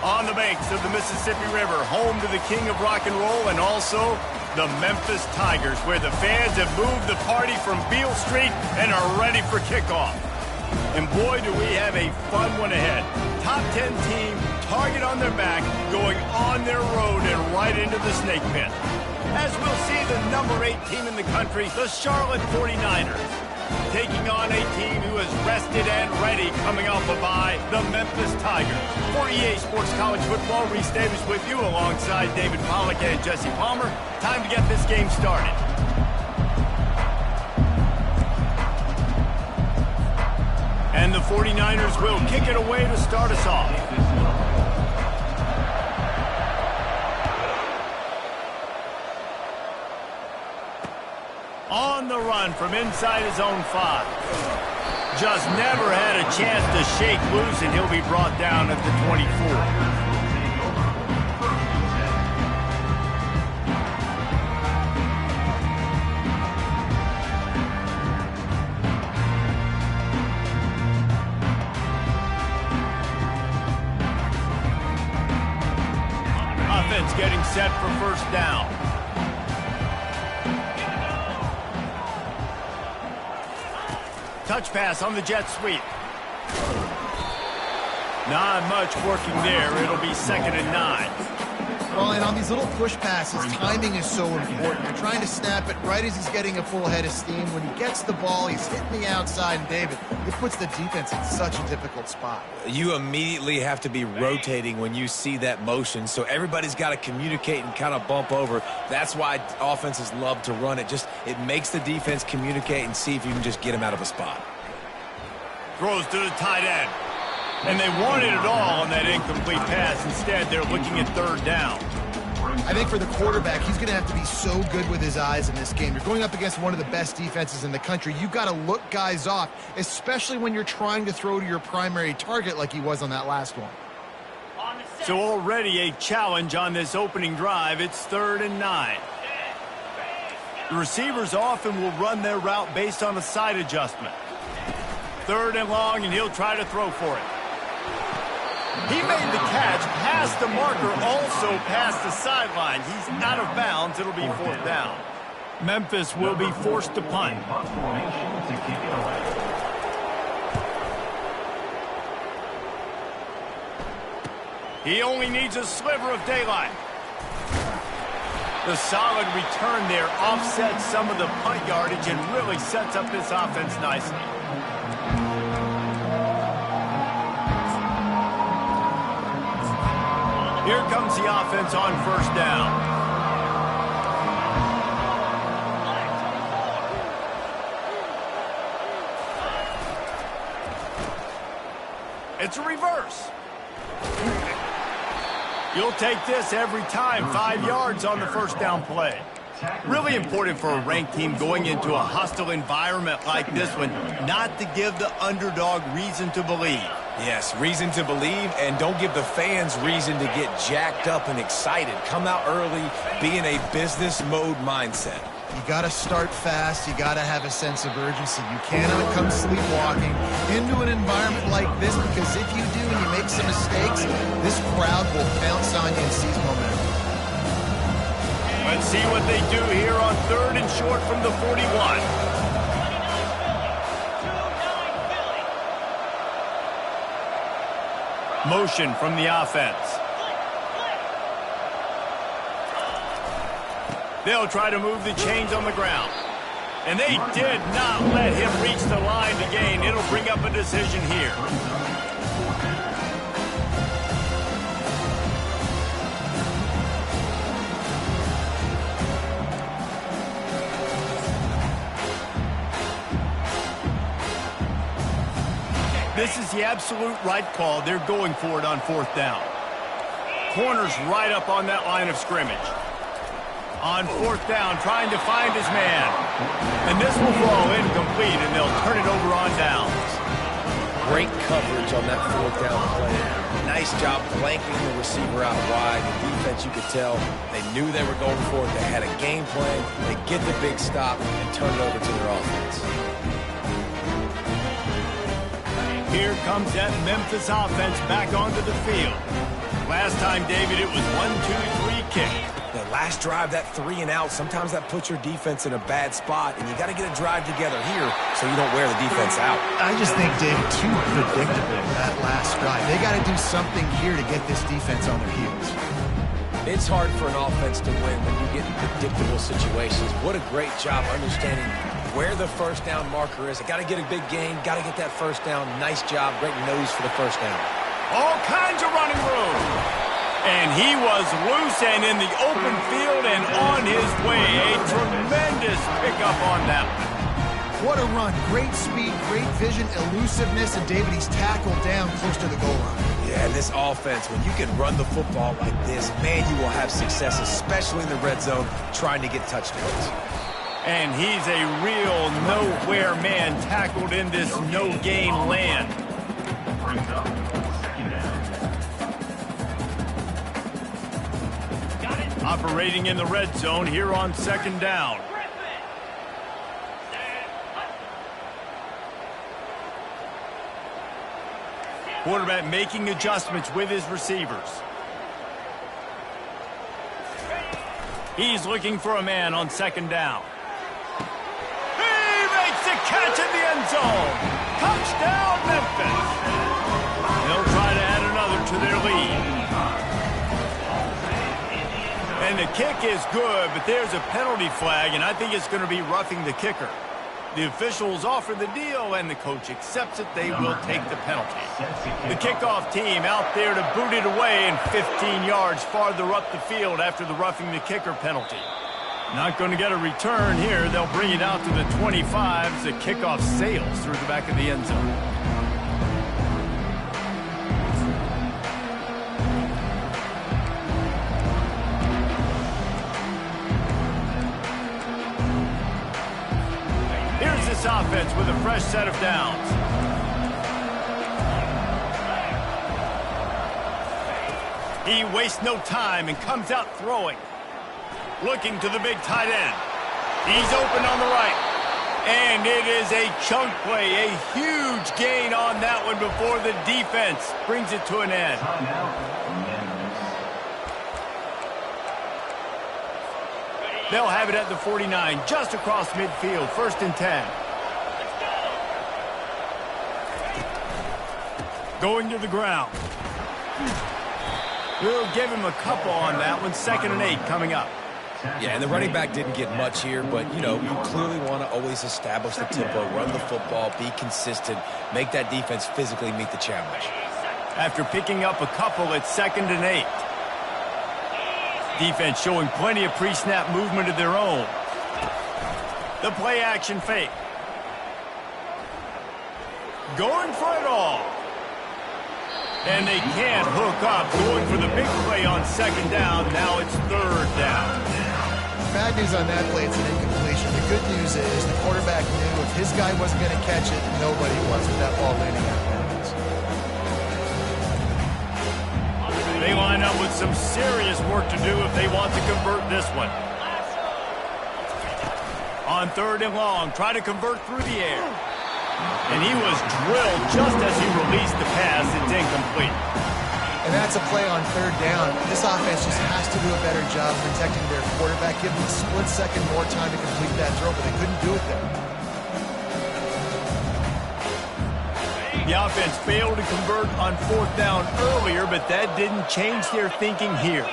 On the banks of the Mississippi River, home to the king of rock and roll and also the Memphis Tigers, where the fans have moved the party from Beale Street and are ready for kickoff. And boy, do we have a fun one ahead. Top 10 team, target on their back, going on their road and right into the snake pit. As we'll see the number 8 team in the country, the Charlotte 49ers, taking on a team who is rested and ready coming off a bye, the Memphis Tigers. For EA Sports College Football, Reese Davis with you alongside David Pollack and Jesse Palmer. Time to get this game started. And the 49ers will kick it away to start us off. On the run from inside his own 5. Just never had a chance to shake loose, and he'll be brought down at the 24. Offense getting set for first down. Touch pass on the jet sweep. Not much working there. It'll be 2nd and 9. Well, and on these little push passes, timing is so important. You're trying to snap it right as he's getting a full head of steam. When he gets the ball, he's hitting the outside, and David, it puts the defense in such a difficult spot. You immediately have to be rotating when you see that motion, so everybody's got to communicate and kind of bump over. That's why offenses love to run it. It makes the defense communicate and see if you can just get him out of a spot. Throws to the tight end. And they wanted it all on that incomplete pass. Instead, they're looking at 3rd down. I think for the quarterback, he's going to have to be so good with his eyes in this game. You're going up against one of the best defenses in the country. You've got to look guys off, especially when you're trying to throw to your primary target like he was on that last one. So already a challenge on this opening drive. It's 3rd and 9. The receivers often will run their route based on a side adjustment. 3rd and long, and he'll try to throw for it. He made the catch, past the marker, also past the sideline. He's out of bounds. It'll be 4th down. Memphis will be forced to punt. He only needs a sliver of daylight. The solid return there offsets some of the punt yardage and really sets up this offense nicely. Here comes the offense on 1st down. It's a reverse. You'll take this every time. 5 yards on the 1st down play. Really important for a ranked team going into a hostile environment like this one, not to give the underdog reason to believe. Yes, reason to believe, and don't give the fans reason to get jacked up and excited. Come out early, be in a business mode mindset. You got to start fast. You got to have a sense of urgency. You cannot come sleepwalking into an environment like this, because if you do and you make some mistakes, this crowd will pounce on you and seize momentum. Let's see what they do here on 3rd and short from the 41. Motion from the offense. They'll try to move the chains on the ground. And they did not let him reach the line to gain. It'll bring up a decision here. This is the absolute right call. They're going for it on 4th down. Corner's right up on that line of scrimmage. On 4th down, trying to find his man. And this will fall incomplete, and they'll turn it over on downs. Great coverage on that 4th down play. Nice job blanking the receiver out wide. The defense, you could tell, they knew they were going for it. They had a game plan. They get the big stop and turn it over to their offense. Here comes that Memphis offense back onto the field. Last time, David, it was 1-2-3 kick. The last drive, that 3 and out, sometimes that puts your defense in a bad spot, and you got to get a drive together here so you don't wear the defense out. I just think, David, too predictable that last drive. They got to do something here to get this defense on their heels. It's hard for an offense to win when you get in predictable situations. What a great job understanding where the first down marker is. I got to get a big gain, got to get that first down. Nice job, great nose for the first down. All kinds of running room. And he was loose and in the open field and on his way. A tremendous pickup on that one. What a run. Great speed, great vision, elusiveness, and David, he's tackled down close to the goal line. Yeah, and this offense, when you can run the football like this, man, you will have success, especially in the red zone, trying to get touchdowns. And he's a real nowhere man tackled in this no-gain land. Operating in the red zone here on second down. Quarterback making adjustments with his receivers. He's looking for a man on second down. He makes the catch in the end zone. Touchdown, Memphis. They'll try to add another to their lead. And the kick is good, but there's a penalty flag, and I think it's going to be roughing the kicker. The officials offer the deal, and the coach accepts it. They will take the penalty. The kickoff team out there to boot it away and 15 yards farther up the field after the roughing the kicker penalty. Not going to get a return here. They'll bring it out to the 25 as the kickoff sails through the back of the end zone. This offense with a fresh set of downs. He wastes no time and comes out throwing. Looking to the big tight end. He's open on the right. And it is a chunk play, a huge gain on that one before the defense brings it to an end. They'll have it at the 49, just across midfield, 1st and 10. Going to the ground. We'll give him a couple on that one, 2nd and 8 coming up. Yeah, and the running back didn't get much here, but, you know, you clearly want to always establish the tempo, run the football, be consistent, make that defense physically meet the challenge. After picking up a couple, it's 2nd and 8. Defense showing plenty of pre-snap movement of their own. The play-action fake. Going for it all. And they can't hook up. Going for the big play on 2nd down. Now it's 3rd down. Bad news on that play, it's an incompletion. The good news is the quarterback knew if his guy wasn't going to catch it, nobody was with that ball landing out of bounds. They line up with some serious work to do if they want to convert this one. On 3rd and long, try to convert through the air. And he was drilled just as he released the pass. It's incomplete. And that's a play on 3rd down. This offense just has to do a better job protecting their quarterback. Give them a split second more time to complete that throw, but they couldn't do it there. The offense failed to convert on 4th down earlier, but that didn't change their thinking here.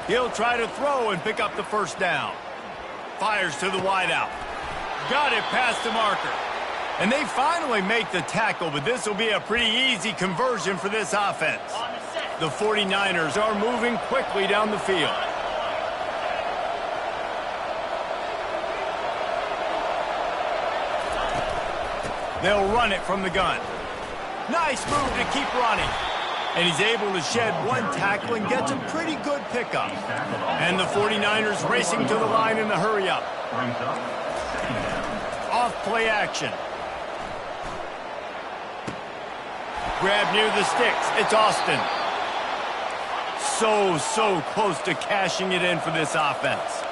He'll try to throw and pick up the 1st down. Fires to the wideout. Got it past the marker. And they finally make the tackle, but this will be a pretty easy conversion for this offense. The 49ers are moving quickly down the field. They'll run it from the gun. Nice move to keep running. And he's able to shed one tackle and gets a pretty good pickup. And the 49ers racing to the line in the hurry-up. Off play action. Grab near the sticks. It's Austin. So close to cashing it in for this offense.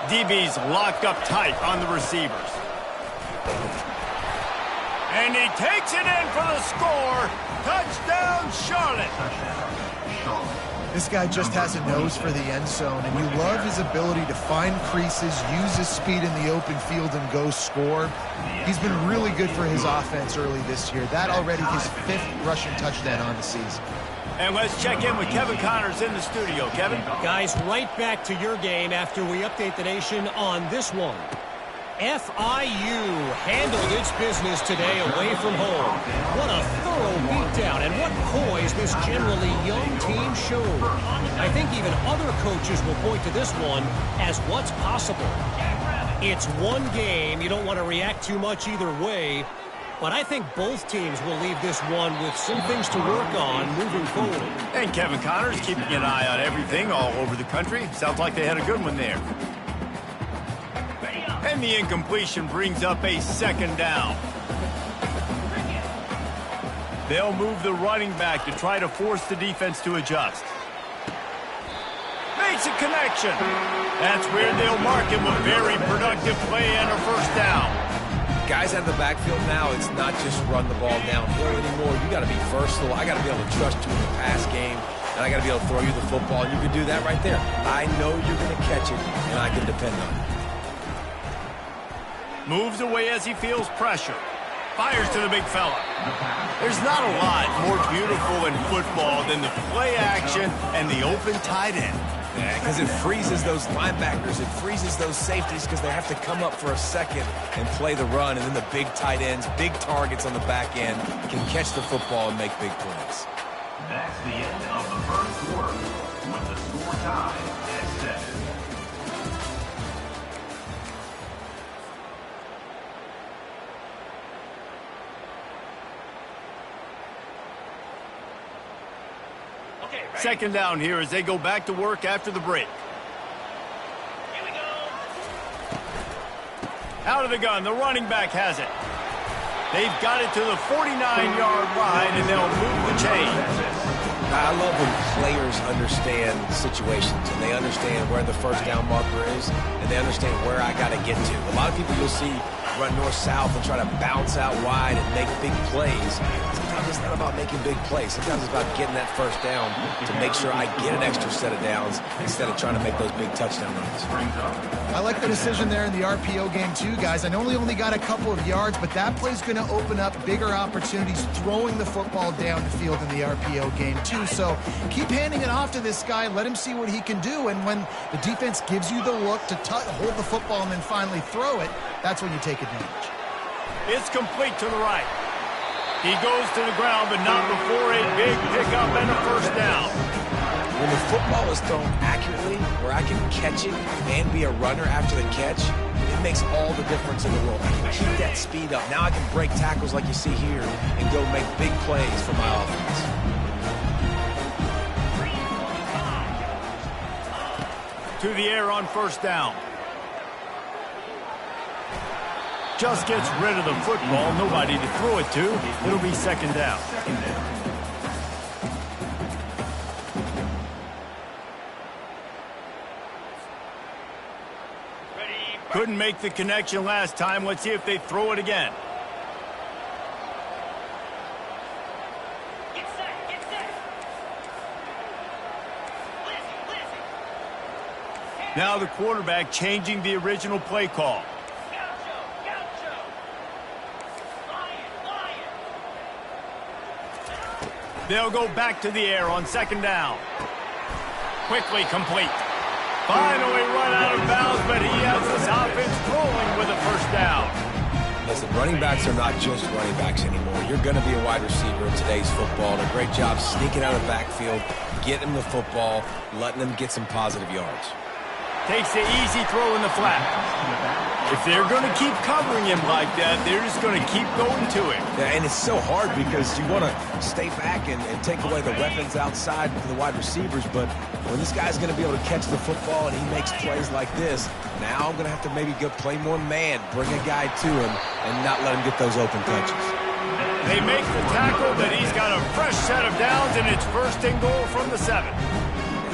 DB's locked up tight on the receivers. And he takes it in for the score. Touchdown, Charlotte. This guy just has a nose for the end zone, and you love his ability to find creases, use his speed in the open field, and go score. He's been really good for his offense early this year. That already his 5th rushing touchdown on the season. And let's check in with Kevin Connors in the studio. Kevin? Guys, right back to your game after we update the nation on this one. FIU handled its business today away from home. What a thorough beatdown, and what poise this generally young team showed. I think even other coaches will point to this one as what's possible. It's one game. You don't want to react too much either way, but I think both teams will leave this one with some things to work on moving forward. And Kevin Connors keeping an eye on everything all over the country. Sounds like they had a good one there. And the incompletion brings up a 2nd down. They'll move the running back to try to force the defense to adjust. Makes a connection. That's where they'll mark him a very productive play and a 1st down. Guys out of the backfield now, it's not just run the ball downhill anymore. You got to be versatile. I got to be able to trust you in the pass game, and I got to be able to throw you the football, and you can do that right there. I know you're going to catch it, and I can depend on it. Moves away as he feels pressure. Fires to the big fella. There's not a lot more beautiful in football than the play action and the open tight end. Yeah, because it freezes those linebackers. It freezes those safeties because they have to come up for a second and play the run. And then the big tight ends, big targets on the back end, can catch the football and make big plays. That's the end of the 1st quarter with the score tied at 7. Second down here as they go back to work after the break. Here we go. Out of the gun, the running back has it. They've got it to the 49-yard line, and they'll move the chains. I love when players understand situations, and they understand where the 1st down marker is, and they understand where I got to get to. A lot of people you'll see run north-south and try to bounce out wide and make big plays. Sometimes it's not about making big plays. Sometimes it's about getting that 1st down to make sure I get an extra set of downs instead of trying to make those big touchdown runs. I like the decision there in the RPO game too, guys. I know he only got a couple of yards, but that play's going to open up bigger opportunities throwing the football down the field in the RPO game too. So keep handing it off to this guy. Let him see what he can do. And when the defense gives you the look to hold the football and then finally throw it, that's when you take advantage. It's complete to the right. He goes to the ground, but not before a big pickup and a 1st down. When the football is thrown accurately, where I can catch it and be a runner after the catch, it makes all the difference in the world. I can keep that speed up. Now I can break tackles like you see here and go make big plays for my offense. To the air on 1st down. Just gets rid of the football. Nobody to throw it to. It'll be 2nd down. Couldn't make the connection last time. Let's see if they throw it again. Get set, get set. Now the quarterback changing the original play call. They'll go back to the air on 2nd down. Quickly complete. Finally run out of bounds, but he has this offense rolling with a 1st down. Listen, running backs are not just running backs anymore. You're going to be a wide receiver in today's football. And a great job sneaking out of the backfield, getting the football, letting them get some positive yards. Takes the easy throw in the flat. If they're going to keep covering him like that, they're just going to keep going to him. Yeah, and it's so hard because you want to stay back and take away the weapons outside for the wide receivers, but when this guy's going to be able to catch the football and he makes plays like this, now I'm going to have to maybe go play more man, bring a guy to him, and not let him get those open touches. They make the tackle, but he's got a fresh set of downs, and it's 1st and goal from the 7.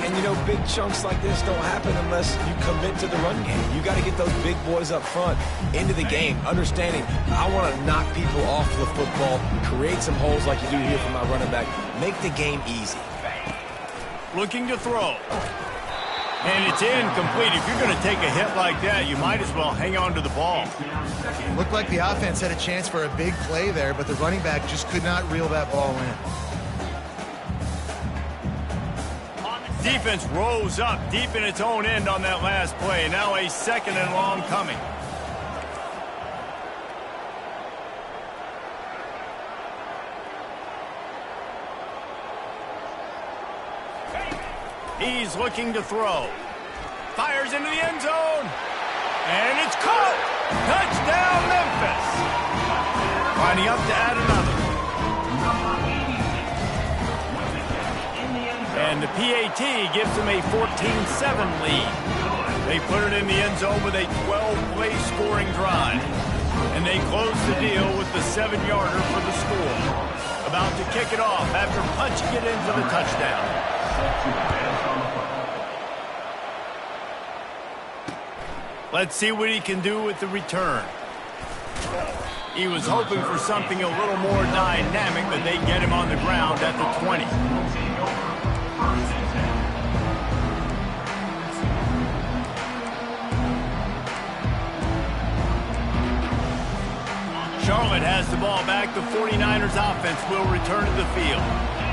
And, you know, big chunks like this don't happen unless you commit to the run game. You got to get those big boys up front into the game, understanding I want to knock people off the football, create some holes like you do here for my running back, make the game easy. Looking to throw. And it's incomplete. If you're going to take a hit like that, you might as well hang on to the ball. Looked like the offense had a chance for a big play there, but the running back just could not reel that ball in. Defense rose up deep in its own end on that last play. Now a 2nd and long coming. He's looking to throw. Fires into the end zone. And it's caught. Touchdown, Memphis. Lining up to add another. And the PAT gives them a 14-7 lead. They put it in the end zone with a 12-play scoring drive. And they close the deal with the 7-yarder for the score. About to kick it off after punching it in for the touchdown. Let's see what he can do with the return. He was hoping for something a little more dynamic, but they get him on the ground at the 20. Charlotte has the ball back. The 49ers offense will return to the field.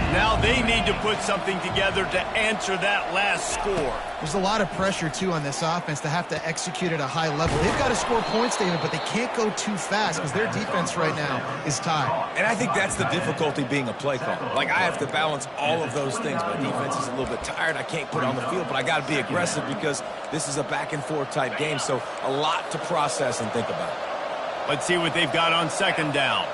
Now they need to put something together to answer that last score. There's a lot of pressure, too, on this offense to have to execute at a high level. They've got to score points, David, but they can't go too fast because their defense right now is tied. And I think that's the difficulty being a play caller. Like, I have to balance all of those things. My defense is a little bit tired. I can't put it on the field, but I got to be aggressive because this is a back-and-forth type game, so a lot to process and think about. Let's see what they've got on 2nd down.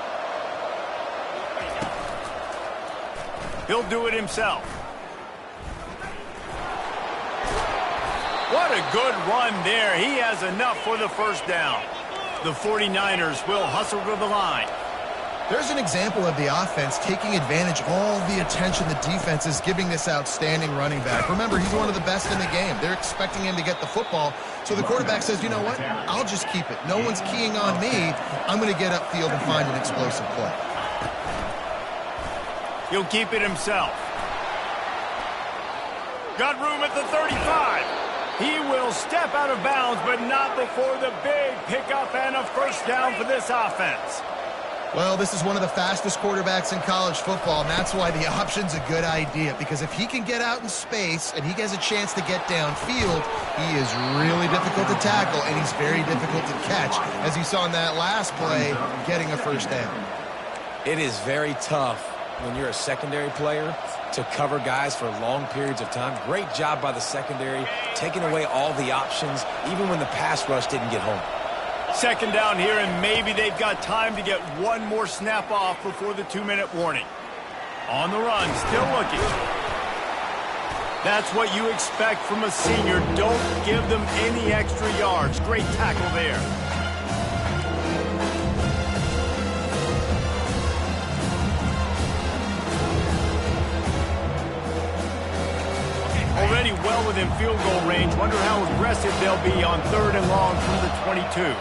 He'll do it himself. What a good run there. He has enough for the 1st down. The 49ers will hustle to the line. There's an example of the offense taking advantage of all the attention the defense is giving this outstanding running back. Remember, he's one of the best in the game. They're expecting him to get the football. So the quarterback says, you know what? I'll just keep it. No one's keying on me. I'm going to get upfield and find an explosive play. He'll keep it himself. Got room at the 35. He will step out of bounds, but not before the big pickup and a 1st down for this offense. Well, this is one of the fastest quarterbacks in college football, and that's why the option's a good idea, because if he can get out in space and he has a chance to get downfield, he is really difficult to tackle, and he's very difficult to catch, as you saw in that last play, getting a 1st down. It is very tough when you're a secondary player to cover guys for long periods of time. Great job by the secondary, taking away all the options, even when the pass rush didn't get home. 2nd down here, and maybe they've got time to get one more snap off before the 2-minute warning. On the run, still looking. That's what you expect from a senior. Don't give them any extra yards. Great tackle there. Already well within field goal range. Wonder how aggressive they'll be on 3rd and long from the 22.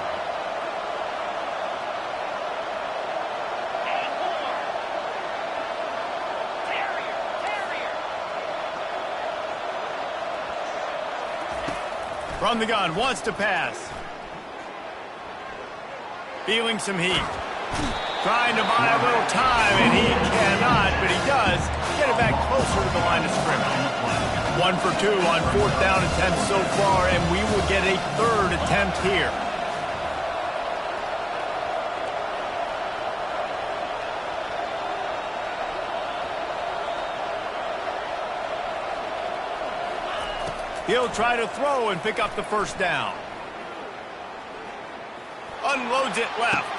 From the gun, wants to pass. Feeling some heat. Trying to buy a little time, and he cannot, but he does get it back closer to the line of scrimmage. 1 for 2 on 4th down attempts so far, and we will get a 3rd attempt here. He'll try to throw and pick up the 1st down. Unloads it left.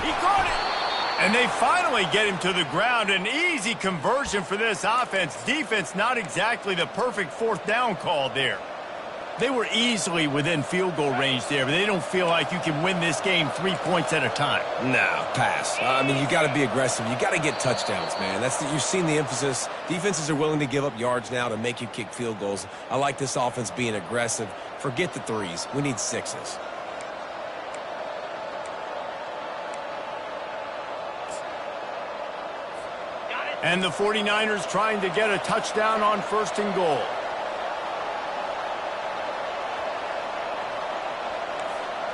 He caught it. And they finally get him to the ground. An easy conversion for this offense. Defense not exactly the perfect 4th down call there. They were easily within field goal range there, but they don't feel like you can win this game 3 points at a time. No, pass. I mean, you got to be aggressive. You got to get touchdowns, man. You've seen the emphasis. Defenses are willing to give up yards now to make you kick field goals. I like this offense being aggressive. Forget the threes. We need sixes. And the 49ers trying to get a touchdown on 1st and goal.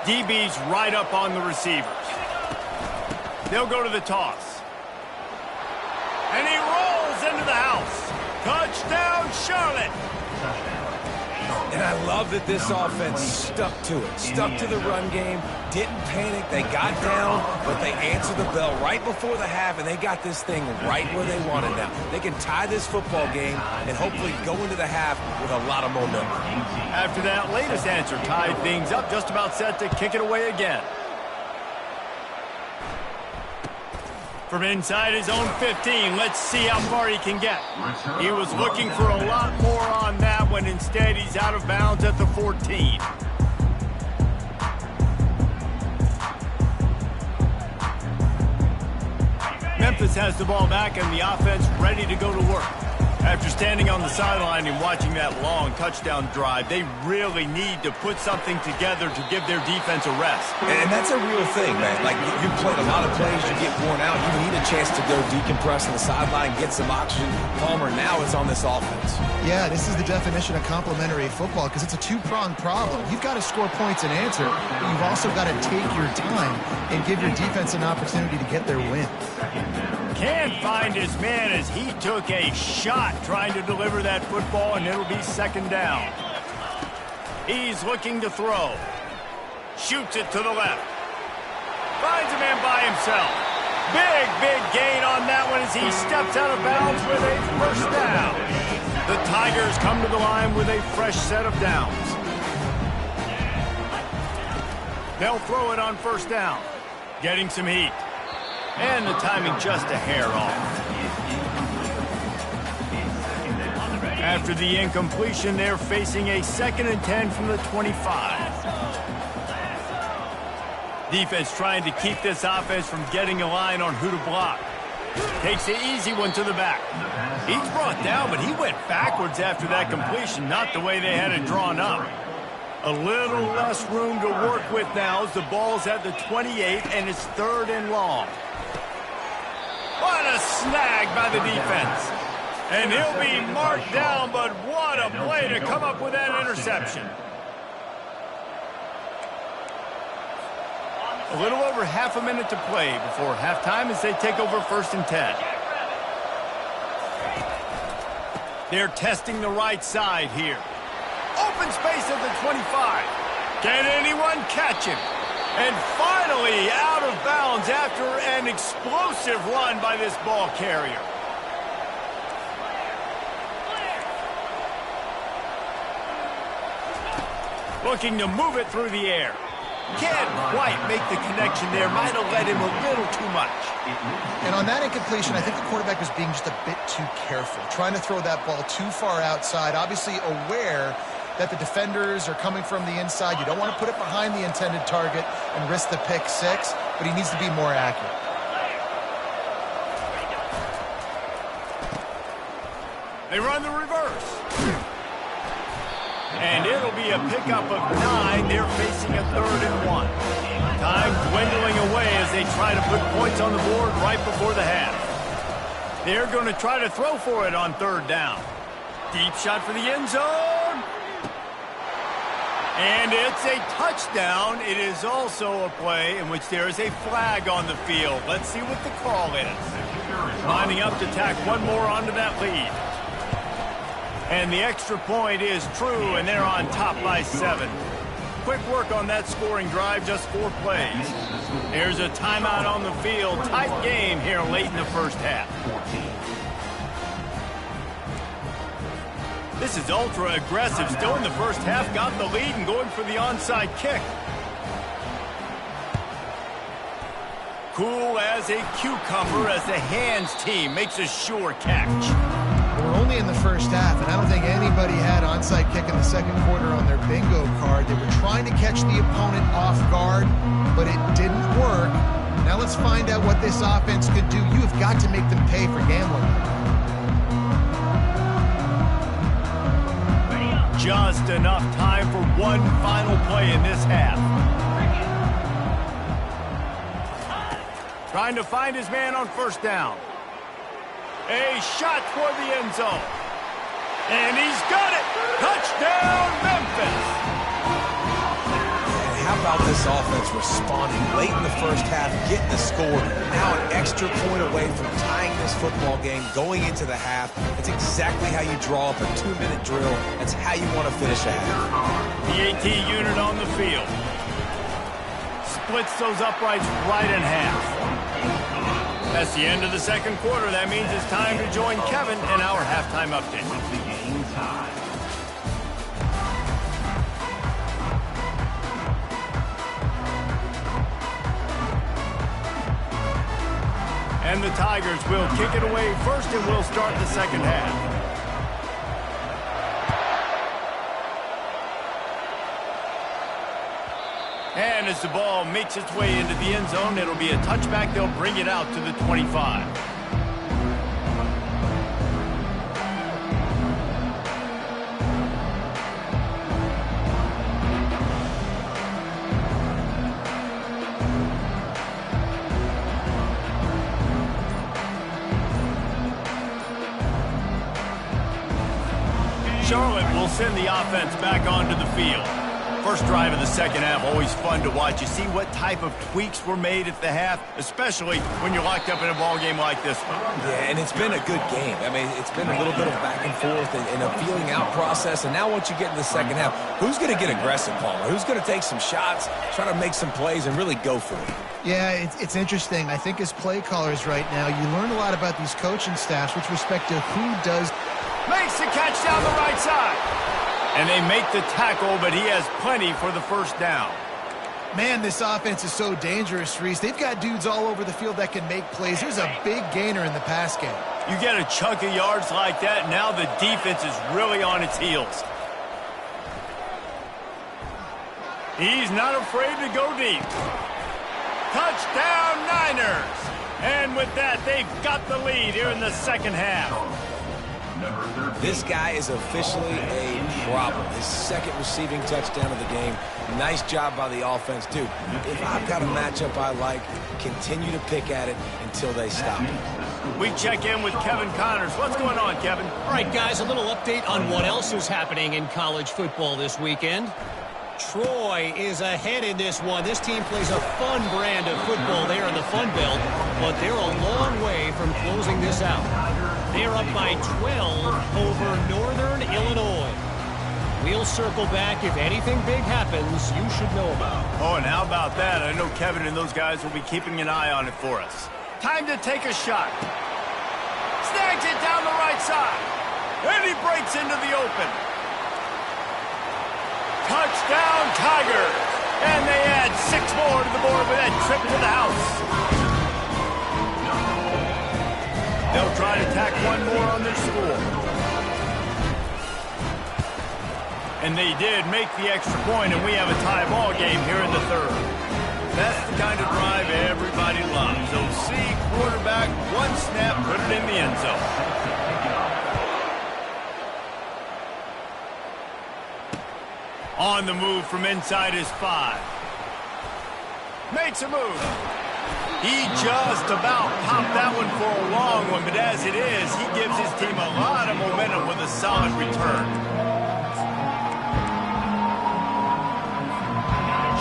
DB's right up on the receivers. They'll go to the toss. And he rolls into the house. Touchdown, Charlotte. And I love that this offense stuck to it. Stuck to the run game. Didn't panic. They got down, but they answered the bell right before the half, and they got this thing right where they want it now. They can tie this football game and hopefully go into the half with a lot of momentum. After that latest answer tied things up, just about set to kick it away again. From inside his own 15, let's see how far he can get. He was looking for a lot more on that one. Instead, he's out of bounds at the 14. Memphis has the ball back and the offense ready to go to work. After standing on the sideline and watching that long touchdown drive, they really need to put something together to give their defense a rest. And that's a real thing, man. Like, you played a lot of plays, you get worn out, you need a chance to go decompress on the sideline, get some oxygen. Palmer, now it's on this offense. Yeah, this is the definition of complementary football because it's a two-pronged problem. You've got to score points and answer, but you've also got to take your time and give your defense an opportunity to get their win. Can't find his man as he took a shot trying to deliver that football, and it'll be 2nd down. He's looking to throw. Shoots it to the left. Finds a man by himself. Big gain on that one as he steps out of bounds with a 1st down. The Tigers come to the line with a fresh set of downs. They'll throw it on 1st down. Getting some heat. And the timing just a hair off. After the incompletion, they're facing a 2nd and 10 from the 25. Defense trying to keep this offense from getting a line on who to block. Takes the easy one to the back. He's brought down, but he went backwards after that completion, not the way they had it drawn up. A little less room to work with now as the ball's at the 28 and it's 3rd and long. What a snag by the defense. And he'll be marked down, but what a play to come up with that interception. A little over half a minute to play before halftime as they take over 1st and 10. They're testing the right side here. Open space at the 25. Can anyone catch him? And finally out of bounds after an explosive run by this ball carrier. Looking to move it through the air. Can't quite make the connection there. Might have led him a little too much. And on that incompletion, I think the quarterback was being just a bit too careful, trying to throw that ball too far outside, obviously aware that the defenders are coming from the inside. You don't want to put it behind the intended target and risk the pick 6, but he needs to be more accurate. They run the reverse. And it'll be a pickup of 9. They're facing a 3rd and 1. Time dwindling away as they try to put points on the board right before the half. They're going to try to throw for it on 3rd down. Deep shot for the end zone. And it's a touchdown. It is also a play in which there is a flag on the field. Let's see what the call is. Lining up to tack one more onto that lead. And the extra point is true, and they're on top by 7. Quick work on that scoring drive, just 4 plays. There's a timeout on the field. Tight game here late in the 1st half. This is ultra aggressive. Still in the 1st half, got the lead and going for the onside kick. Cool as a cucumber as the hands team makes a sure catch. We're only in the first half, and I don't think anybody had onside kick in the second quarter on their bingo card. They were trying to catch the opponent off guard, but it didn't work. Now let's find out what this offense could do. You have got to make them pay for gambling. Just enough time for one final play in this half. Trying to find his man on first down. A shot toward the end zone. And he's got it! Touchdown, Memphis! And how about this offense responding late in the first half, getting the score, now an extra point away from tying this football game going into the half. That's exactly how you draw up a 2-minute drill. That's how you want to finish a half. The AT unit on the field. Splits those uprights right in half. That's the end of the second quarter. That means it's time to join Kevin in our halftime update. The game time. And the Tigers will kick it away first, and we'll start the second half. And as the ball makes its way into the end zone, it'll be a touchback. They'll bring it out to the 25. Charlotte will send the offense back onto the field. First drive of the second half, always fun to watch. You see what type of tweaks were made at the half, especially when you're locked up in a ball game like this one. Yeah, and it's been a good game. I mean, it's been a little bit of back and forth and a feeling out process. And now once you get in the second half, who's going to get aggressive, Palmer? Who's going to take some shots, try to make some plays, and really go for it? Yeah, it's interesting. I think as play callers right now, you learn a lot about these coaching staffs with respect to who does. Makes the catch down the right side. And they make the tackle, but he has plenty for the first down. Man, this offense is so dangerous, Reese. They've got dudes all over the field that can make plays. There's a big gainer in the pass game. You get a chunk of yards like that, now the defense is really on its heels. He's not afraid to go deep. Touchdown, Niners! And with that, they've got the lead here in the second half. This guy is officially a problem. His second receiving touchdown of the game. Nice job by the offense, too. If I've got a matchup I like, continue to pick at it until they stop. We check in with Kevin Connors. What's going on, Kevin? All right, guys, a little update on what else is happening in college football this weekend. Troy is ahead in this one. This team plays a fun brand of football there in the Fun Belt, but they're a long way from closing this out. They're up by 12 over Northern Illinois. We'll circle back if anything big happens you should know about. Oh, and how about that? I know Kevin and those guys will be keeping an eye on it for us. Time to take a shot. Snags it down the right side. And he breaks into the open. Touchdown, Tigers! And they add 6 more to the board with that trip to the house. They'll try to tack one more on their score. And they did make the extra point, and we have a tie ball game here in the third. That's the kind of drive everybody loves. OC, quarterback, one snap, put it in the end zone. On the move from inside his 5. Makes a move. He just about popped that one for a long one, but as it is, he gives his team a lot of momentum with a solid return.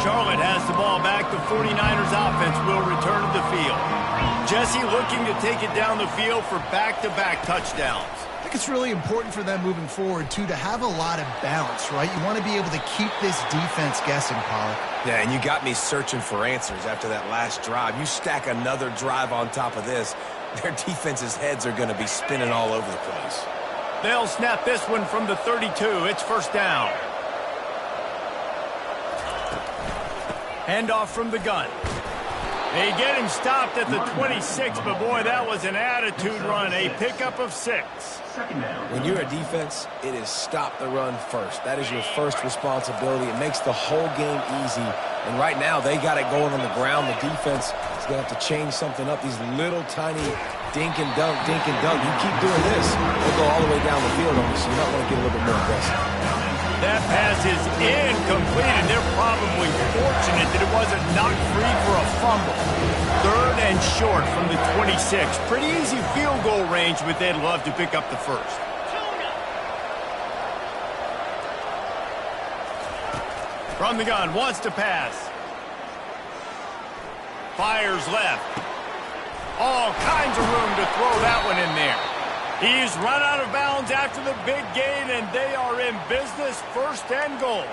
Charlotte has the ball back. The 49ers offense will return to the field. Jesse looking to take it down the field for back-to-back touchdowns. I think it's really important for them moving forward, too, to have a lot of balance, right? You want to be able to keep this defense guessing, Pollock. Yeah, and you got me searching for answers after that last drive. You stack another drive on top of this, their defense's heads are going to be spinning all over the place. They'll snap this one from the 32. It's first down. Handoff from the gun. They get him stopped at the 26, but boy, that was an attitude run, a pickup of 6. When you're a defense, it is stop the run first. That is your first responsibility. It makes the whole game easy. And right now, they got it going on the ground. The defense is going to have to change something up. These little tiny dink and dunk, dink and dunk. You keep doing this, they'll go all the way down the field on you, so you might want to get a little bit more aggressive. That pass is incomplete, and they're probably fortunate that it wasn't knocked free for a fumble. 3rd and short from the 26. Pretty easy field goal range, but they'd love to pick up the first. From the gun, wants to pass. Fires left. All kinds of room to throw that one in there. He's run out of bounds after the big gain, and they are in business, 1st and goal.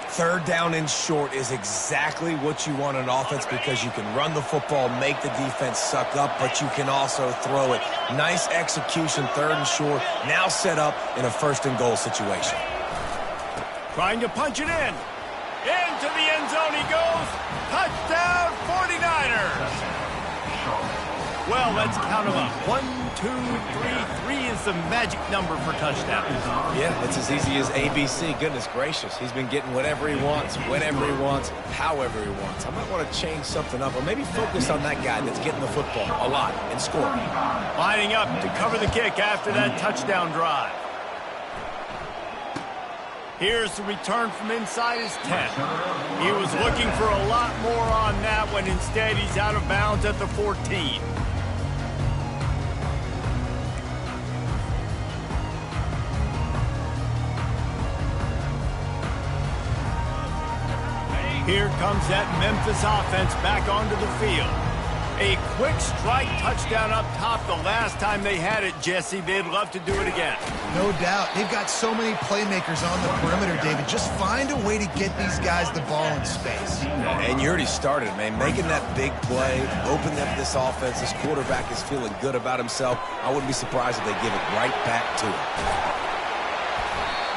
3rd down and short is exactly what you want on offense because you can run the football, make the defense suck up, but you can also throw it. Nice execution, 3rd and short, now set up in a 1st and goal situation. Trying to punch it in. Into the end zone he goes. Touchdown, 49ers. Well, let's count them up. 1, 2, 3. 3 is the magic number for touchdowns. Yeah, it's as easy as ABC. Goodness gracious. He's been getting whatever he wants, whenever he wants, however he wants. I might want to change something up or maybe focus on that guy that's getting the football a lot and scoring. Lining up to cover the kick after that touchdown drive. Here's the return from inside his 10. He was looking for a lot more on that one. Instead, he's out of bounds at the 14. Here comes that Memphis offense back onto the field. A quick strike touchdown up top the last time they had it, Jesse. They'd love to do it again. No doubt. They've got so many playmakers on the perimeter, David. Just find a way to get these guys the ball in space. And you already started, man. Making that big play, opening up this offense. This quarterback is feeling good about himself. I wouldn't be surprised if they give it right back to him.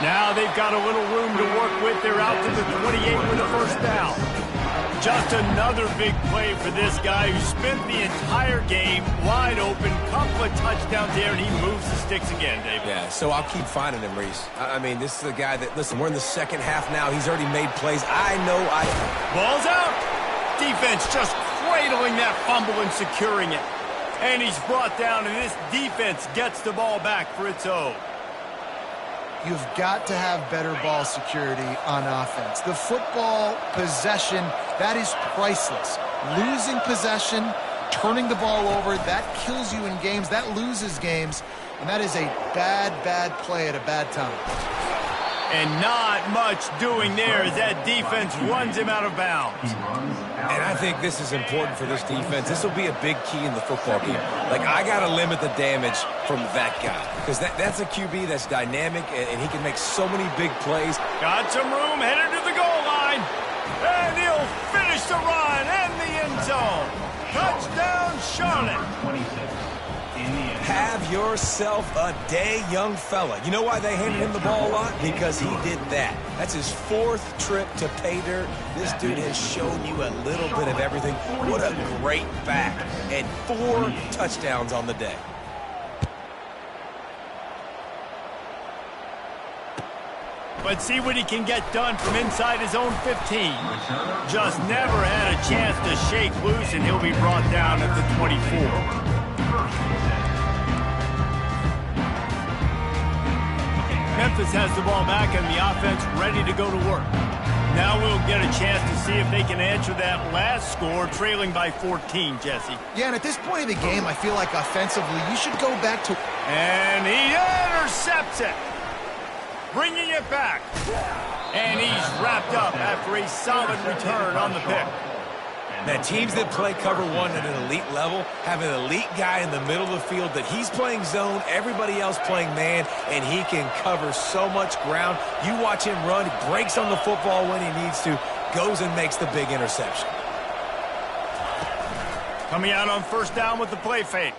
Now they've got a little room to work with. They're out to the 28 with a 1st down. Just another big play for this guy who spent the entire game wide open. Couple of touchdowns there, and he moves the sticks again, David. Yeah, so I'll keep finding him, Reese. I mean, this is a guy that, listen, we're in the 2nd half now. He's already made plays. Ball's out. Defense just cradling that fumble and securing it. And he's brought down, and this defense gets the ball back for its own. You've got to have better ball security on offense. The football possession, that is priceless. Losing possession, turning the ball over, that kills you in games, that loses games, and that is a bad, bad play at a bad time. And not much doing there as that defense runs him out of bounds. And I think this is important for this defense. This will be a big key in the football game. Like, I got to limit the damage from that guy. Because that's a QB that's dynamic, and he can make so many big plays. Got some room, headed to the goal line. And he'll finish the run and the end zone. Touchdown, Charlotte. Have yourself a day, young fella. You know why they handed him the ball a lot? Because he did that. That's his 4th trip to pay dirt. This dude has shown you a little bit of everything. What a great back. And 4 touchdowns on the day. But see what he can get done from inside his own 15. Just never had a chance to shake loose, and he'll be brought down at the 24. Memphis has the ball back and the offense ready to go to work. Now we'll get a chance to see if they can answer that last score, trailing by 14, Jesse. Yeah, and at this point in the game, I feel like offensively, you should go back to... And he intercepts it, bringing it back. And he's wrapped up after a solid return on the pick. Now, teams that play cover one at an elite level have an elite guy in the middle of the field that he's playing zone, everybody else playing man, and he can cover so much ground. You watch him run, he breaks on the football when he needs to, goes and makes the big interception. Coming out on 1st down with the play fake.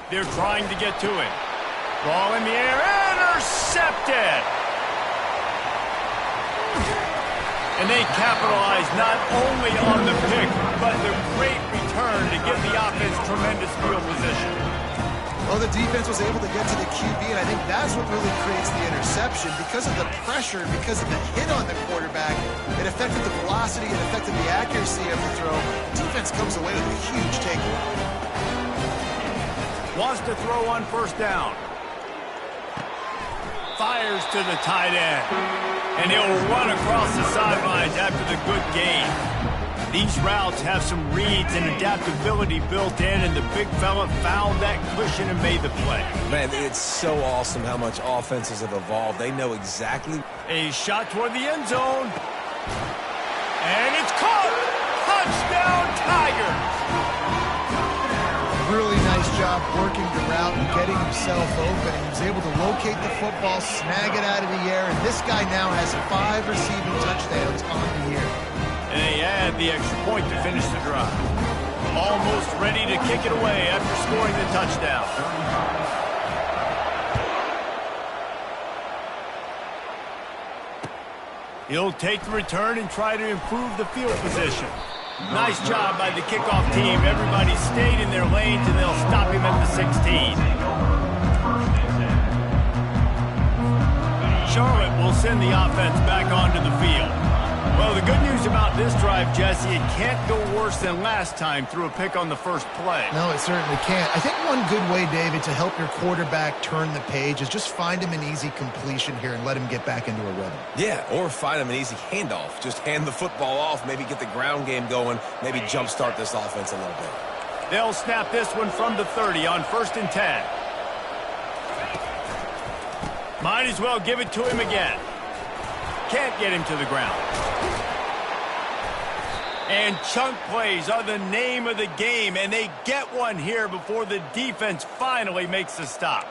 They're trying to get to it. Ball in the air, intercepted! And they capitalize not only on the pick, but the great return to give the offense tremendous field position. Well, the defense was able to get to the QB, and I think that's what really creates the interception. Because of the pressure, because of the hit on the quarterback, it affected the velocity, it affected the accuracy of the throw. Defense comes away with a huge takeaway. Wants to throw on first down. Fires to the tight end. And he'll run across the sidelines after the good gain. These routes have some reads and adaptability built in, and the big fella found that cushion and made the play. Man, it's so awesome how much offenses have evolved. They know exactly. A shot toward the end zone. And it's caught! Touchdown, Tigers! Really nice job working the route and getting himself open. He was able to locate the football, snag it out of the air, and this guy now has 5 receiving touchdowns on the year. And they add the extra point to finish the drive. Almost ready to kick it away after scoring the touchdown. He'll take the return and try to improve the field position. Nice job by the kickoff team. Everybody stayed in their lanes, and they'll stop him at the 16. Charlotte will send the offense back onto the field. Well, the good news about this drive, Jesse, it can't go worse than last time through a pick on the first play. No, it certainly can't. I think one good way, David, to help your quarterback turn the page is just find him an easy completion here and let him get back into a rhythm. Yeah, or find him an easy handoff. Just hand the football off, maybe get the ground game going, maybe jumpstart this offense a little bit. They'll snap this one from the 30 on 1st and 10. Might as well give it to him again. Can't get him to the ground. And chunk plays are the name of the game, and they get one here before the defense finally makes the stop.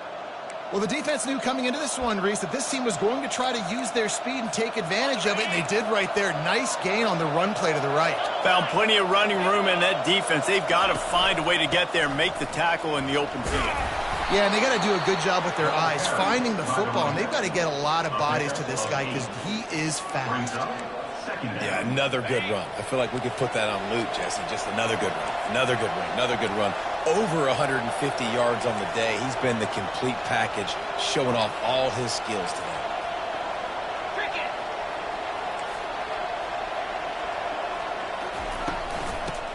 Well, the defense knew coming into this one, Reese, that this team was going to try to use their speed and take advantage of it, and they did right there. Nice gain on the run play to the right. Found plenty of running room in that defense. They've got to find a way to get there, make the tackle in the open field. Yeah, and they got to do a good job with their eyes, finding the football, and they've got to get a lot of bodies to this guy because he is fast. Yeah, another good run. I feel like we could put that on loop, Jesse. Just another good run, another good run, another good run. Over 150 yards on the day. He's been the complete package, showing off all his skills today.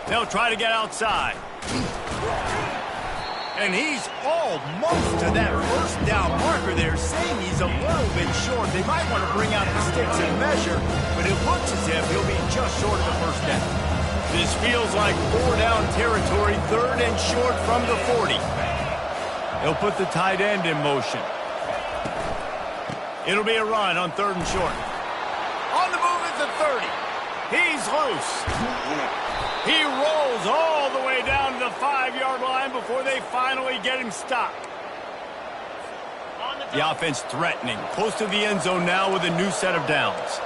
They'll try to get outside. And he's almost to that first down marker there, saying he's a little bit short. They might want to bring out the sticks and measure, but it looks as if he'll be just short of the first down. This feels like 4-down territory, 3rd and short from the 40. He'll put the tight end in motion. It'll be a run on 3rd and short. On the move at the 30. He's loose. He rolls all the way down to the 5-yard line before they finally get him stopped. The offense threatening, close to the end zone now with a new set of downs.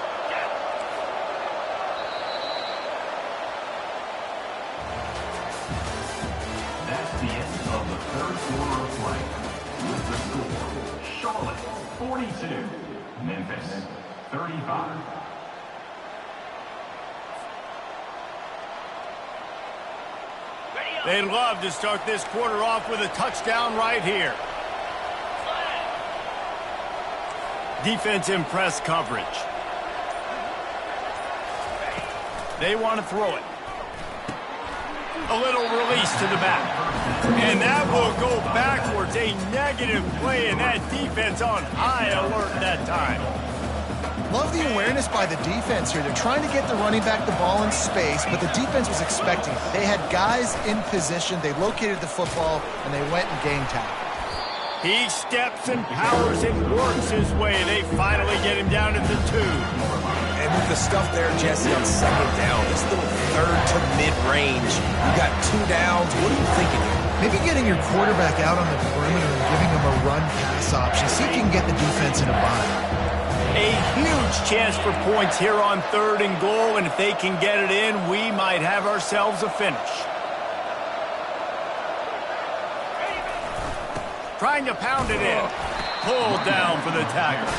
That's the end of the 3rd quarter of play. With the score, Charlotte 42, Memphis 35. They'd love to start this quarter off with a touchdown right here. Defense in press coverage. They want to throw it. A little release to the back. And that will go backwards. A negative play, and that defense on high alert that time. Love the awareness by the defense here. They're trying to get the running back the ball in space, but the defense was expecting it. They had guys in position. They located the football, and they went and game tackle. He steps and powers and works his way. They finally get him down at the 2. And with the stuff there, Jesse, on 2nd down, this little 3rd to mid-range, you got 2 downs. What are you thinking here? Maybe getting your quarterback out on the perimeter and giving him a run-pass option. See if you can get the defense in a bind. A huge chance for points here on 3rd and goal, and if they can get it in, we might have ourselves a finish. Trying to pound it in. pull down for the Tigers.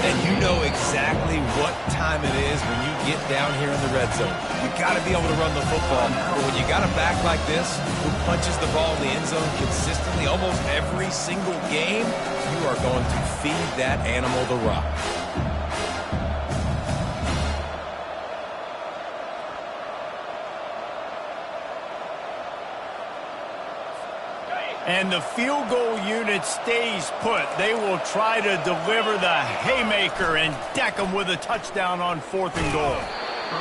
And you know exactly what time it is when you get down here in the red zone. You got to be able to run the football. But when you got a back like this who punches the ball in the end zone consistently almost every single game, you are going to feed that animal the rock. And the field goal unit stays put. They will try to deliver the haymaker and deck them with a touchdown on 4th and goal.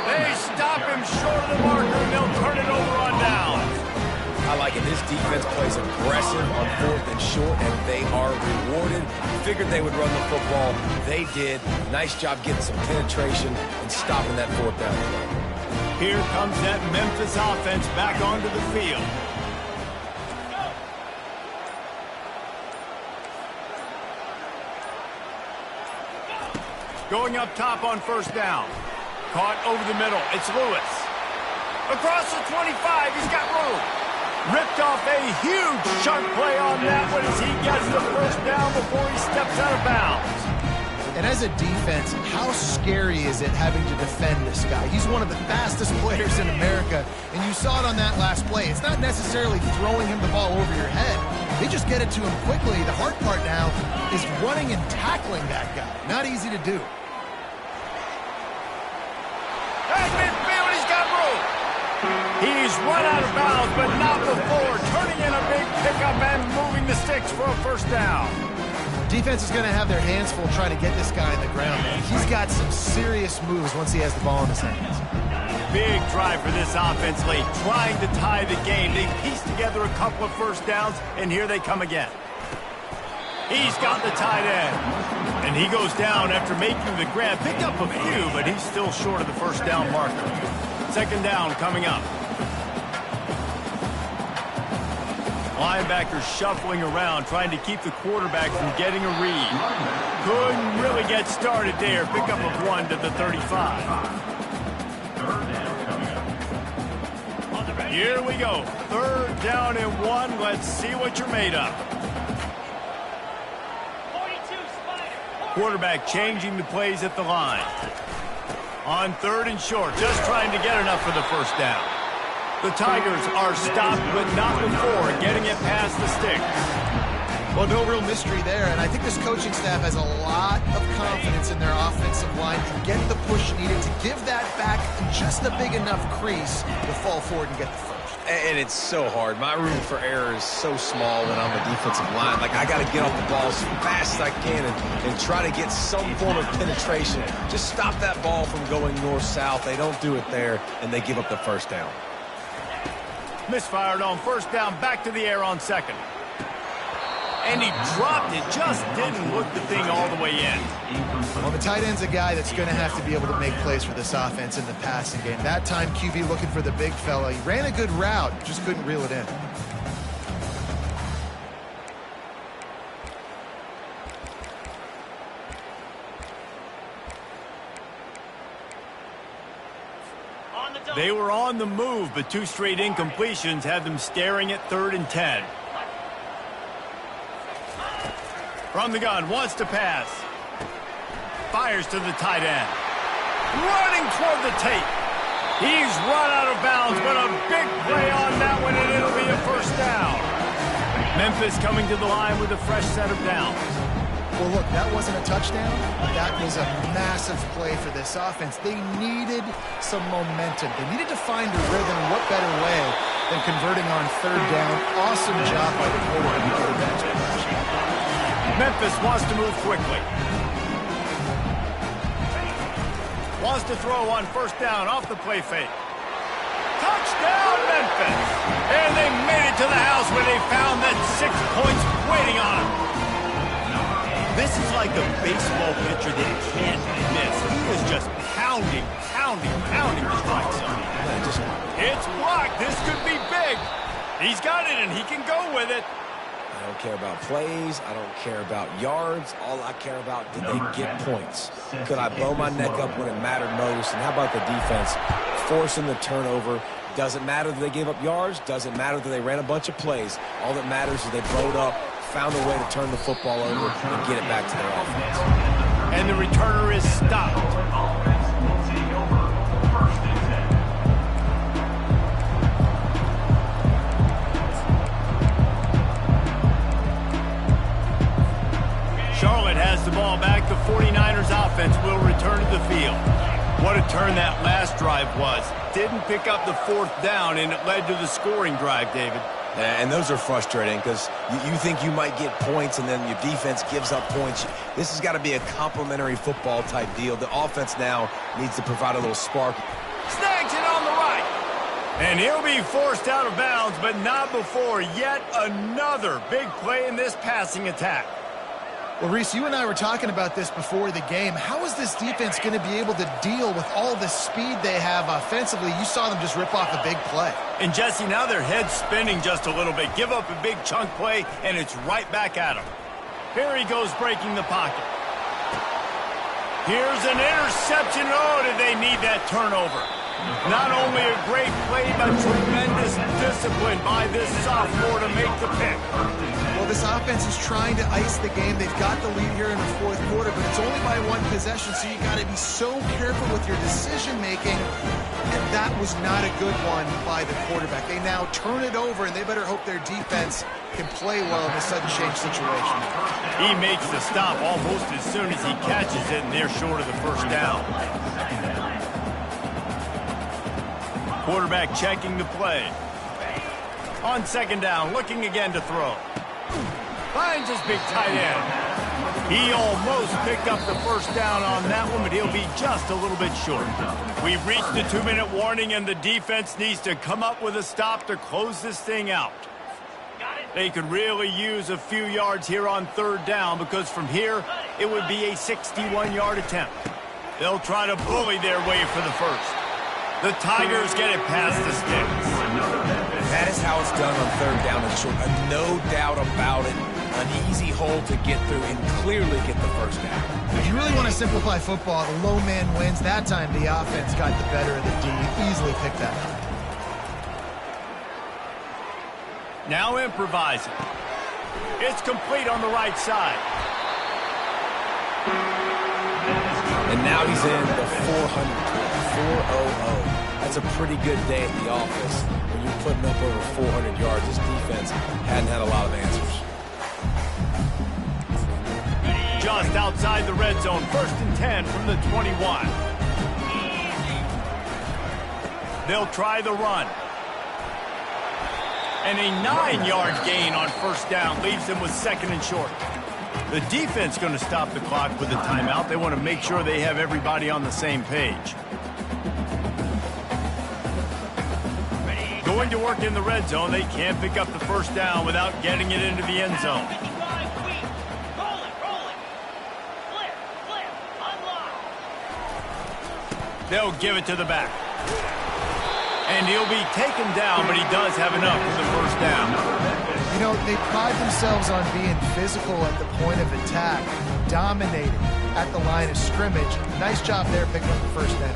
They stop him short of the marker, and they'll turn it over on down. I like it. This defense plays aggressive on 4th and short, and they are rewarded. Figured they would run the football. They did. Nice job getting some penetration and stopping that 4th down play. Here comes that Memphis offense back onto the field. Going up top on 1st down. Caught over the middle. It's Lewis. Across the 25. He's got room. Ripped off a huge chunk play on that one as he gets the 1st down before he steps out of bounds. And as a defense, how scary is it having to defend this guy? He's one of the fastest players in America, and you saw it on that last play. It's not necessarily throwing him the ball over your head. They just get it to him quickly. The hard part now is running and tackling that guy. Not easy to do. At midfield, he's got room. He's run out of bounds, but not before turning in a big pickup and moving the sticks for a 1st down. Defense is going to have their hands full trying to get this guy on the ground. He's got some serious moves once he has the ball in his hands. Big drive for this offense late, trying to tie the game. They pieced together a couple of 1st downs, and here they come again. He's got the tight end. And he goes down after making the grab. Picked up a few, but he's still short of the 1st down marker. 2nd down coming up. Linebackers shuffling around, trying to keep the quarterback from getting a read. Couldn't really get started there. Pick up of 1 to the 35. 3rd down coming up. Here we go. 3rd down and 1. Let's see what you're made of. Quarterback changing the plays at the line. On 3rd and short, just trying to get enough for the 1st down. The Tigers are stopped, but not before getting it past the sticks. Well, no real mystery there, and I think this coaching staff has a lot of confidence in their offensive line to get the push needed to give that back just a big enough crease to fall forward and get the 1st. And it's so hard. My room for error is so small when I'm a defensive line. Like, I got to get off the ball as fast as I can and try to get some form of penetration. Just stop that ball from going north-south. They don't do it there, and they give up the 1st down. Misfired on 1st down, back to the air on 2nd. And he dropped it, just didn't look the thing all the way in. Well, the tight end's a guy that's going to have to be able to make plays for this offense in the passing game. That time, QB looking for the big fella. He ran a good route, just couldn't reel it in. They were on the move, but 2 straight incompletions had them staring at 3rd and 10. From the gun, wants to pass. Fires to the tight end. Running toward the tape. He's run out of bounds, but a big play on that one, and it'll be a 1st down. Memphis coming to the line with a fresh set of downs. Well, look, that wasn't a touchdown. That was a massive play for this offense. They needed some momentum. They needed to find a rhythm. What better way than converting on 3rd down? Awesome job by the quarterback. Memphis wants to move quickly. Wants to throw on 1st down off the play fake. Touchdown, Memphis! And they made it to the house where they found that 6 points waiting on them. This is like a baseball pitcher that can't miss. He is just pounding the strike zone. It's blocked. This could be big. He's got it, and he can go with it. I don't care about plays. I don't care about yards. All I care about, did they get points? Could I blow my neck up when it mattered most? And how about the defense forcing the turnover? Doesn't matter that they gave up yards. Doesn't matter that they ran a bunch of plays. All that matters is they blowed up found a way to turn the football over and get it back to their offense. And the returner is stopped. Offense will take over 1st and 10. Charlotte has the ball back. The 49ers offense will return to the field. What a turn that last drive was. Didn't pick up the 4th down, and it led to the scoring drive, David. And those are frustrating because you think you might get points and then your defense gives up points. This has got to be a complimentary football type deal. The offense now needs to provide a little spark. Snags it on the right. And he'll be forced out of bounds, but not before yet another big play in this passing attack. Well, Reese, you and I were talking about this before the game. How is this defense going to be able to deal with all the speed they have offensively? You saw them just rip off a big play. And, Jesse, now their head's spinning just a little bit. Give up a big chunk play, and it's right back at them. Here he goes breaking the pocket. Here's an interception. Oh, did they need that turnover? Not only a great play, but tremendous discipline by this sophomore to make the pick. Well, this offense is trying to ice the game. They've got the lead here in the 4th quarter, but it's only by 1 possession, so you got to be so careful with your decision-making, and that was not a good one by the quarterback. They now turn it over, and they better hope their defense can play well in this sudden change situation. He makes the stop almost as soon as he catches it, and they're short of the 1st down. Quarterback checking the play. On 2nd down, looking again to throw. Finds his big tight end. He almost picked up the 1st down on that one, but he'll be just a little bit short. We've reached the 2-minute warning, and the defense needs to come up with a stop to close this thing out. They could really use a few yards here on 3rd down, because from here, it would be a 61-yard attempt. They'll try to bully their way for the 1st. The Tigers get it past the sticks. That is how it's done on 3rd down and short. No doubt about it. An easy hole to get through and clearly get the 1st down. If you really want to simplify football, the low man wins. That time the offense got the better of the D. Easily picked that up. Now improvising. It's complete on the right side. And now he's in the 400. 400. That's a pretty good day at the office when you're putting up over 400 yards. This defense hadn't had a lot of answers. Just outside the red zone, 1st and 10 from the 21. They'll try the run. And a 9-yard gain on 1st down leaves them with 2nd and short. The defense going to stop the clock with a timeout. They want to make sure they have everybody on the same page. Going to work in the red zone. They can't pick up the 1st down without getting it into the end zone. They'll give it to the back. And he'll be taken down, but he does have enough for the 1st down. You know, they pride themselves on being physical at the point of attack, dominating at the line of scrimmage. Nice job there picking up the 1st down.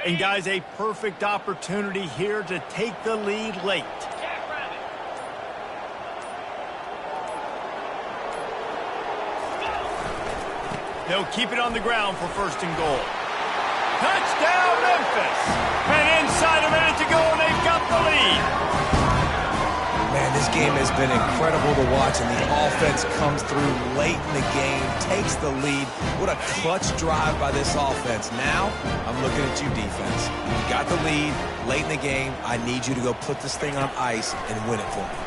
And, guys, a perfect opportunity here to take the lead late. They'll keep it on the ground for 1st and goal. Touchdown, Memphis! And inside a minute to go, and they've got the lead. Man, this game has been incredible to watch, and the offense comes through late in the game, takes the lead. What a clutch drive by this offense. Now, I'm looking at you, defense. You got the lead late in the game. I need you to go put this thing on ice and win it for me.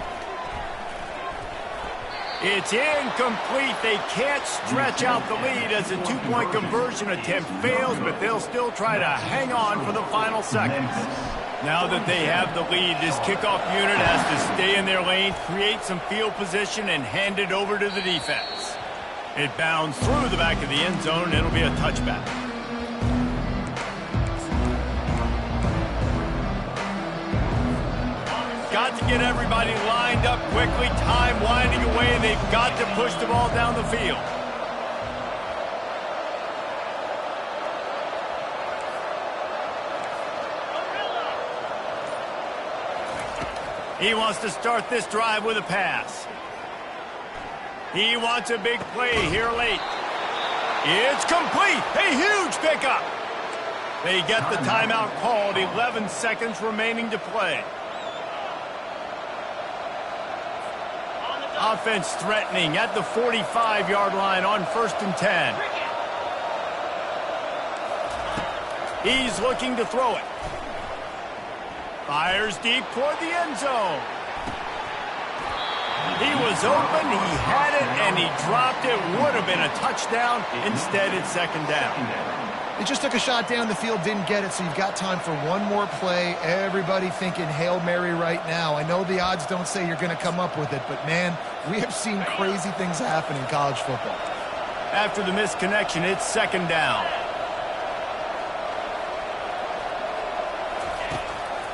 It's incomplete. They can't stretch out the lead as a 2-point conversion attempt fails, but they'll still try to hang on for the final seconds. Now that they have the lead, this kickoff unit has to stay in their lane, create some field position, and hand it over to the defense. It bounds through the back of the end zone, and it'll be a touchback. to get everybody lined up quickly. Time winding away. They've got to push the ball down the field. He wants to start this drive with a pass. He wants a big play here late. It's complete. A huge pickup. They get the timeout called. 11 seconds remaining to play. Offense threatening at the 45-yard line on 1st and 10. He's looking to throw it. Fires deep toward the end zone. He was open, he had it, and he dropped it. Would have been a touchdown. Instead, it's 2nd down. He just took a shot down the field, didn't get it, so you've got time for one more play. Everybody thinking Hail Mary right now. I know the odds don't say you're going to come up with it, but, man, we have seen crazy things happen in college football. After the missed connection, it's 2nd down.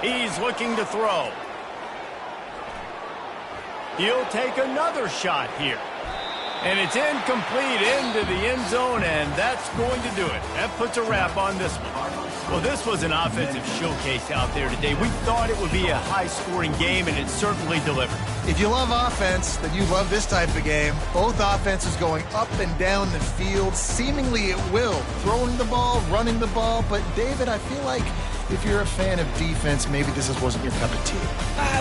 He's looking to throw. He'll take another shot here. And it's incomplete into the end zone, and that's going to do it. That puts a wrap on this one. Well, this was an offensive showcase out there today. We thought it would be a high-scoring game, and it certainly delivered. If you love offense, then you love this type of game. Both offenses going up and down the field, seemingly at will. Throwing the ball, running the ball. But, David, I feel like if you're a fan of defense, maybe this wasn't your cup of tea.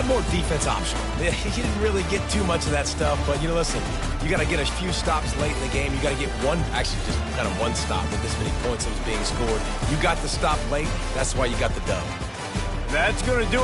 More defense optional. You didn't really get too much of that stuff, but, listen, you got to get a few stops late in the game. You got to get just kind of one stop with this many points that was being scored. You got the stop late. That's why you got the dub. That's going to do it.